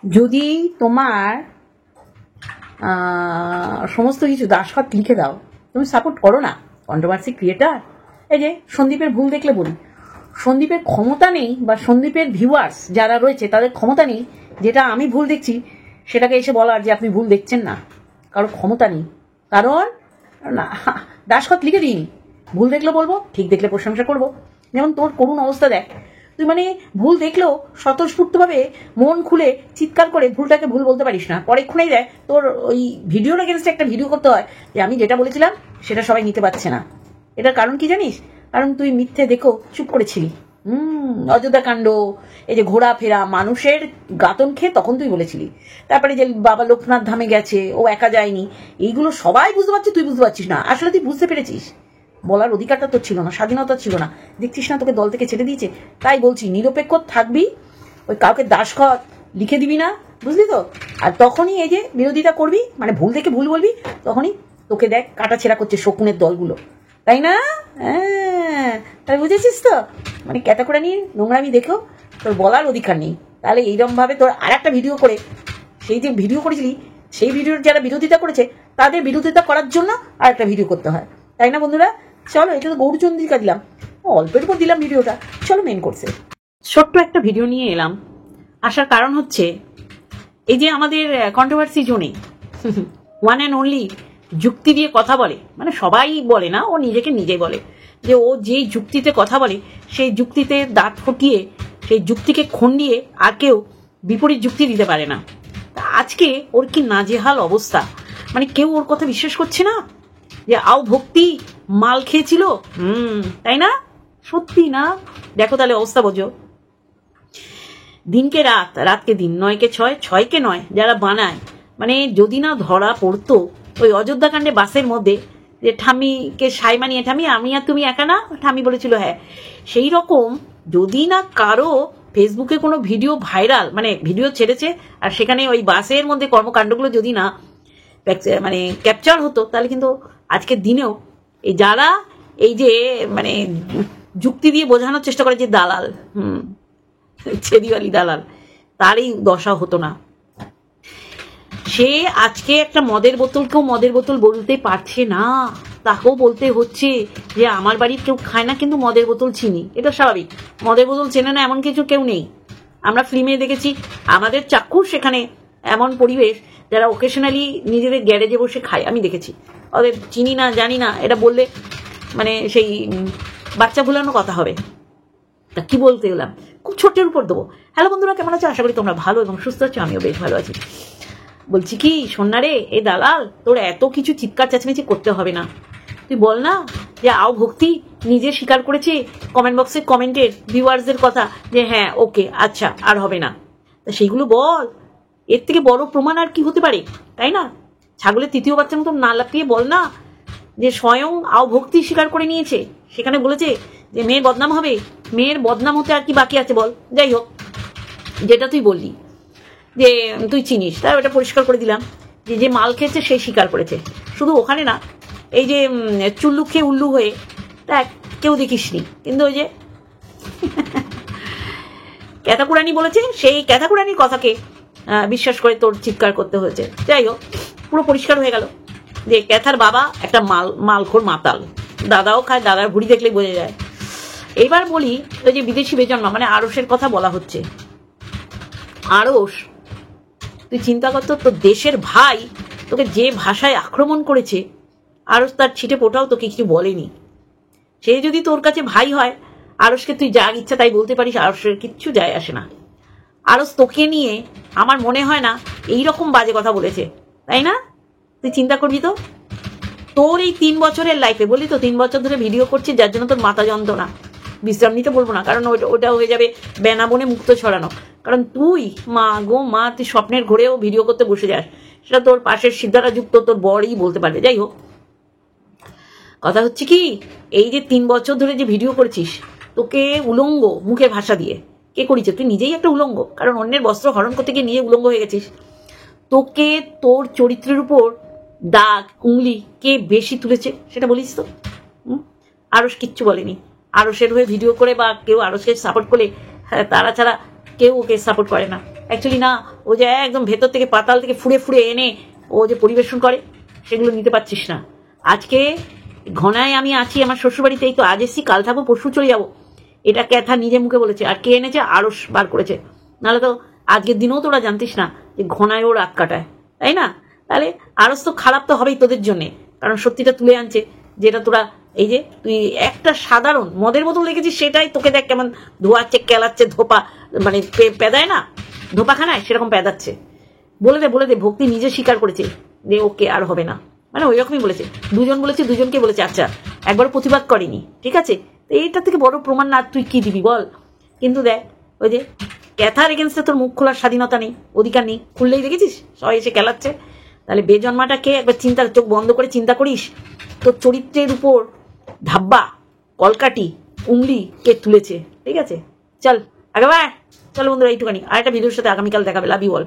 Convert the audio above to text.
যদি তোমার সমস্ত কিছু দাসখত লিখে দাও, তুমি সাপোর্ট করো না কন্ট্রোভার্সি ক্রিয়েটার। এই যে সন্দীপের ভুল দেখলে বলি, সন্দীপের ক্ষমতা নেই বা সন্দীপের ভিউয়ার্স যারা রয়েছে তাদের ক্ষমতা নেই যেটা আমি ভুল দেখছি সেটাকে এসে বলার যে আপনি ভুল দেখছেন না, কারোর ক্ষমতা নেই। কারণ না, দাসখত লিখে দিইনি, ভুল দেখলে বলবো, ঠিক দেখলে প্রশংসা করবো। যেমন তোর করুণ অবস্থা দেখ, তুই মানে ভুল দেখলেও স্বতঃস্ফূর্তভাবে মন খুলে চিৎকার করে ভুলটাকে ভুল বলতে পারিস না। পরেক্ষণেই দেয় তোর ওই ভিডিওর এগেনস্টে একটা ভিডিও করতে হয় যে আমি যেটা বলেছিলাম সেটা সবাই নিতে পারছে না। এটার কারণ কি জানিস? কারণ তুই মিথ্যে দেখো চুপ করেছিলি। অযোধ্যা কাণ্ড, এই যে ঘোরাফেরা মানুষের গাতন খেয়ে তখন তুই বলেছিলি। তারপরে যে বাবা লোকনাথ ধামে গেছে, ও একা যায়নি, এইগুলো সবাই বুঝতে পারছে, তুই বুঝতে পারছিস না। আসলে তুই বুঝতে পেরেছিস বলার অধিকারটা তোর ছিল না, স্বাধীনতা ছিল না। দেখছিস না তোকে দল থেকে ছেড়ে দিয়েছে। তাই বলছি নিরপেক্ষ থাকবি, ওই কাউকে দাসখত লিখে দিবি না, বুঝলি তো? আর তখনই এই যে বিরোধিতা করবি, মানে ভুল থেকে ভুল বলবি, তখনই তোকে দেখ কাটাছেড়া করছে শকুনের দলগুলো, তাই না? হ্যাঁ, তাই বুঝেছিস তো? মানে ক্যাটাকুড়া নিয়ে নোংরামি দেখেও তোর বলার অধিকার নেই। তাহলে এইরকমভাবে তোর আর একটা ভিডিও করে, সেই যে ভিডিও করেছিলি সেই ভিডিওর যারা বিরোধিতা করেছে তাদের বিরোধিতা করার জন্য আর একটা ভিডিও করতে হয়, তাই না বন্ধুরা? চলো, এটা তো গৌরচন্দ্রিকা দিলাম, অল্পের উপর দিলাম ভিডিওটা। চলো মেন কোর্সে। ছোট্ট একটা ভিডিও নিয়ে এলাম, আসার কারণ হচ্ছে এই যে আমাদের কন্ট্রোভার্সি জোনে ওয়ান অ্যান্ড অনলি যুক্তি দিয়ে কথা বলে, মানে সবাই বলে না, ও নিজেকে নিজেই বলে যে ও যেই যুক্তিতে কথা বলে সেই যুক্তিতে দাঁত ফুটিয়ে সেই যুক্তিকে খণ্ডিয়ে আর কেউ বিপরীত যুক্তি দিতে পারে না। তা আজকে ওর কি নাজেহাল অবস্থা, মানে কেউ ওর কথা বিশ্বাস করছে না যে আও ভক্তি মাল খেয়েছিল। তাই না? সত্যি না? দেখো তাহলে অবস্থা বোঝো। দিনকে রাত, রাতকে দিন, 9কে 6, 6কে 9 যারা বানায়, মানে যদি না ধরা পড়তো ওই অযোধ্যা কাণ্ডে বাসের মধ্যে যে ঠাম্মিকে সাই মানিয়ে, ঠাম্মি আমি আর তুমি একা না, ঠাম্মি বলেছিল হ্যাঁ, সেই রকম যদি না কারো ফেসবুকে কোনো ভিডিও ভাইরাল, মানে ভিডিও ছেড়েছে আর সেখানে ওই বাসের মধ্যে কর্মকাণ্ডগুলো যদি না মানে ক্যাপচার হতো, তাহলে কিন্তু আজকের দিনেও এই যারা এই যে মানে যুক্তি দিয়ে বোঝানোর চেষ্টা করে যে দালাল, ছেদিওয়ালি দালাল, তারই দশা হতো না। সে আজকে একটা মদের বোতলকেও মদের বোতল বলতে পারছে না, তাকেও বলতে হচ্ছে যে আমার বাড়ির কেউ খায় না কিন্তু মদের বোতল চিনি। এটা স্বাভাবিক, মদের বোতল চেনে না এমন কিছু কেউ নেই। আমরা ফিল্মে দেখেছি, আমাদের চাক্ষুষ সেখানে এমন পরিবেশ যারা ওকেশনালি নিজেদের গ্যারেজে বসে খায়, আমি দেখেছি। ওদের চিনি না জানি না এটা বললে মানে সেই বাচ্চা ভুলানো কথা হবে। তা কি বলতে গেলাম, খুব ছোট্টের উপর দেবো। হ্যালো বন্ধুরা, কেমন আছো? আশা করি তোমরা ভালো এবং সুস্থ আছো, আমিও বেশ ভালো আছি। বলছি কি সোনারে, এই দালাল তোর এত কিছু চিৎকার চেঁচামেচি করতে হবে না। তুই বল না যে আও ভক্তি নিজে স্বীকার করেছে কমেন্ট বক্সে কমেন্টের ভিউয়ার্সদের কথা যে হ্যাঁ ওকে আচ্ছা আর হবে না, তা সেইগুলো বল। এর থেকে বড় প্রমাণ আর কি হতে পারে, তাই না? ছাগলের তৃতীয় বাচ্চার মতো না লাফিয়ে বল না যে স্বয়ং আও ভক্তি স্বীকার করে নিয়েছে, সেখানে বলেছে যে মেয়ের বদনাম হবে। মেয়ের বদনাম হতে আর কি বাকি আছে বল? যাই হোক, যেটা তুই বললি যে তুই চিনিস, তাই ওটা পরিষ্কার করে দিলাম যে যে মাল খেয়েছে সে স্বীকার করেছে। শুধু ওখানে না, এই যে চুল্লু খেয়ে উল্লু হয়ে তা কেউ দেখিসনি, কিন্তু ওই যে ক্যাথাকুরানি বলেছে, সেই ক্যাথাকুরানির কথাকে বিশ্বাস করে তোর চিৎকার করতে হয়েছে। যাই হোক, পুরো পরিষ্কার হয়ে গেল যে ক্যাথার বাবা একটা মালখোর মাতাল, দাদাও খায়, দাদার ভুড়ি দেখলেই বোঝা যায়। এবার বলি, ওই যে বিদেশি বেজন্মা মানে আরসের কথা বলা হচ্ছে। আরস, তুই চিন্তা করতো তোর দেশের ভাই তোকে যে ভাষায় আক্রমণ করেছে, আরস তার ছিটে পোটাও তোকে কিছু বলেনি। সে যদি তোর কাছে ভাই হয়, আরসকে তুই যা ইচ্ছা তাই বলতে পারিস, আরসের কিচ্ছু যায় আসে না। আরস তোকে নিয়ে আমার মনে হয় না এইরকম বাজে কথা বলেছে, তাই না? তুই চিন্তা করবি তো, তোর এই 3 বছরের লাইফে, বলি তো 3 বছর ধরে ভিডিও করছিস যার জন্য তোর মাথা যন্ত্রণা। বিশ্রাম নিতে বলবো না, কারণ ওটা হয়ে যাবে বেনাবনে মুক্ত ছড়ানো। কারণ তুই মা গো মা, তুই স্বপ্নের ঘরেও ভিডিও করতে বসে যাস, সেটা তোর পাশের সিদ্ধারা যুক্ত তোর বড়ই বলতে পারবে। যাই হোক, কথা হচ্ছে কি, এই যে 3 বছর ধরে যে ভিডিও করেছিস, তোকে উলঙ্গ মুখে ভাষা দিয়ে কে করেছে? তুই নিজেই একটা উলঙ্গ, কারণ অন্যের বস্ত্র হরণ করতে গিয়ে নিজে উলঙ্গ হয়ে গেছিস। তোকে তোর চরিত্রের উপর দাগ উংলি কে বেশি তুলেছে সেটা বলিস তো? আরস কিচ্ছু বলেনি। আরসের হয়ে ভিডিও করে বা কেউ আরসকে সাপোর্ট করলে, হ্যাঁ তারা ছাড়া কেউ ওকে সাপোর্ট করে না। অ্যাকচুয়ালি না, ও যে একদম ভেতর থেকে পাতাল থেকে ফুড়ে ফুড়ে এনে ও যে পরিবেশন করে সেগুলো নিতে পারছিস না। আজকে ঘনায় আমি আছি আমার শ্বশুরবাড়িতেই তো, আজ এসছি, কাল থাকবো, পরশু চলে যাবো, এটা ক্যাথা নিজে মুখে বলেছে। আর কে এনেছে? আরস বার করেছে। নাহলে তো আজকের দিনেও তোরা জানতিস না যে ঘনায় ও রাত কাটায়, তাই না? তাহলে আরস তো খারাপ তো হবেই তোদের জন্যে, কারণ সত্যিটা তুলে আনছে, যেটা তোরা এই যে তুই একটা সাধারণ মদের বোতল দেখেছিস, সেটাই তোকে দেখ কেমন ধোয়াচ্ছে, কেলাচ্ছে, ধোপা মানে পেদায় না ধোপাখানায়, সেরকম পেদাচ্ছে। বলে দে ভক্তি নিজে স্বীকার করেছে যে ওকে আর হবে না, মানে ওই রকমই বলেছে। দুজন বলেছে, দুজনকে বলেছে, আচ্ছা একবারও প্রতিবাদ করেনি, ঠিক আছে? এইটা থেকে বড় প্রমাণ না তুই কি দিবি বল? কিন্তু দেখ ওই যে ক্যাথার এগেন্স্টে তোর মুখ খোলার স্বাধীনতা নেই, অধিকার নেই, খুললেই দেখেছিস সবাই এসে কেলাচ্ছে। তাহলে বেজন্মাটাকে একবার চোখ বন্ধ করে চিন্তা করিস, তোর চরিত্রের উপর ধাব্বা, কলকাটি, উংলি কে তুলেছে, ঠিক আছে? চল আগাবার, চলো বন্ধুরা, এইটুখানি। আর একটা ভিডিওর সাথে আগামীকাল দেখাবে। Love you all.